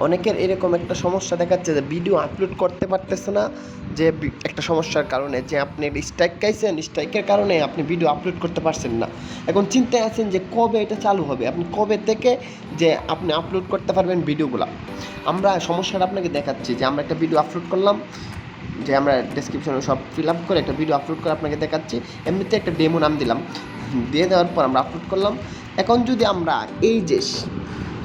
অনেকের এরকম একটা সমস্যা দেখাচ্ছে যে ভিডিও আপলোড করতে পারতেছে না, যে একটা সমস্যার কারণে যে আপনি স্ট্রাইক খাইছেন, স্ট্রাইকের কারণে আপনি ভিডিও আপলোড করতে পারছেন না। এখন চিন্তায় আছেন যে কবে এটা চালু হবে, আপনি কবে থেকে যে আপনি আপলোড করতে পারবেন ভিডিওগুলো। আমরা সমস্যাটা আপনাকে দেখাচ্ছি যে আমরা একটা ভিডিও আপলোড করলাম, যে আমরা ডেসক্রিপশনে সব ফিল আপ করে একটা ভিডিও আপলোড করে আপনাকে দেখাচ্ছি। এমনিতে একটা ডেমো নাম দিলাম, দিয়ে দেওয়ার পর আমরা আপলোড করলাম। এখন যদি আমরা এই যে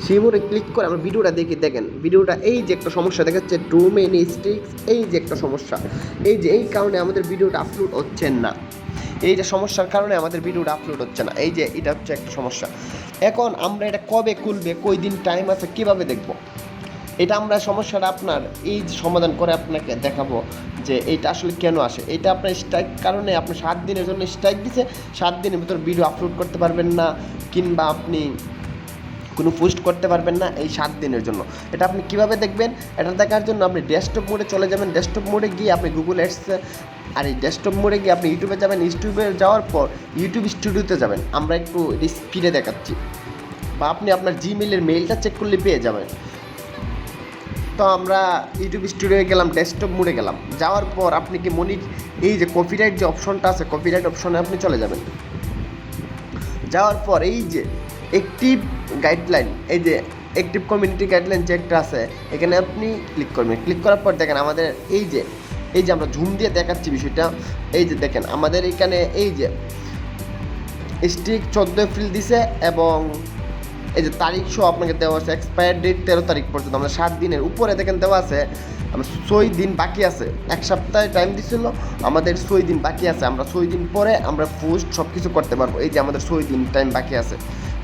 সেই মোড়ে ক্লিক করে আমরা ভিডিওটা দেখেন ভিডিওটা এই যে একটা সমস্যা দেখাচ্ছে টু মেনি স্ট্রিক্স, এই যে একটা সমস্যা, এই যে এই কারণে আমাদের ভিডিওটা আপলোড হচ্ছে না, এই যে সমস্যার কারণে আমাদের ভিডিওটা আপলোড হচ্ছে না, এই যে এটা হচ্ছে একটা সমস্যা। এখন আমরা এটা কবে খুলবে, কই দিন টাইম আছে, কীভাবে দেখব, এটা আমরা সমস্যাটা আপনার এই যে সমাধান করে আপনাকে দেখাবো যে এইটা আসলে কেন আসে। এটা আপনার স্ট্রাইক কারণে আপনি 7 দিনের জন্য স্ট্রাইক দিছে, 7 দিনের ভিতর ভিডিও আপলোড করতে পারবেন না, কিংবা আপনি কোনো পোস্ট করতে পারবেন না এই 7 দিনের জন্য। এটা আপনি কিভাবে দেখবেন, এটা দেখার জন্য আপনি ডেস্কটপ মোডে চলে যাবেন। ডেস্কটপ মোডে গিয়ে আপনি গুগল অ্যাডস, আর এই ডেস্কটপ মোডে গিয়ে আপনি ইউটিউবে যাবেন। ইউটিউবে যাওয়ার পর ইউটিউব স্টুডিওতে যাবেন। আমরা একটু স্পিডে দেখাচ্ছি, বা আপনি আপনার জিমেইলের মেইলটা চেক করলে পেয়ে যাবেন। তো আমরা ইউটিউব স্টুডিওয়ে গেলাম, ডেস্কটপ মোডে গেলাম, যাওয়ার পর আপনি কি এই যে কপিরাইট যে অপশনটা আছে, কপিরাইট অপশনে আপনি চলে যাবেন। যাওয়ার পর এই যে অ্যাক্টিভ গাইডলাইন, এই যে অ্যাক্টিভ কমিউনিটি গাইডলাইন যে একটা আছে, এখানে আপনি ক্লিক করবেন। ক্লিক করার পর দেখেন আমাদের এই যে আমরা ঝুম দিয়ে দেখাচ্ছি বিষয়টা, এই যে দেখেন আমাদের এখানে এই যে স্ট্রিক 14 এপ্রিল দিছে, এবং এই যে তারিখ সহ আপনাকে দেওয়া আছে, এক্সপায়ার ডেট 13 তারিখ পর্যন্ত। আমাদের 7 দিনের উপরে দেখেন দেওয়া আছে, আমরা 6 দিন বাকি আছে। এক সপ্তাহে টাইম দিছিল, আমাদের 6 দিন বাকি আছে। আমরা 6 দিন পরে আমরা পোস্ট সব কিছু করতে পারবো। এই যে আমাদের 6 দিন টাইম বাকি আছে।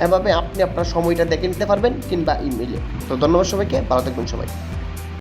এভাবে আপনি আপনার সময়টা দেখে নিতে পারবেন, কিংবা ইমেইলে। তো ধন্যবাদ সবাইকে, ভালো থাকবেন সবাই।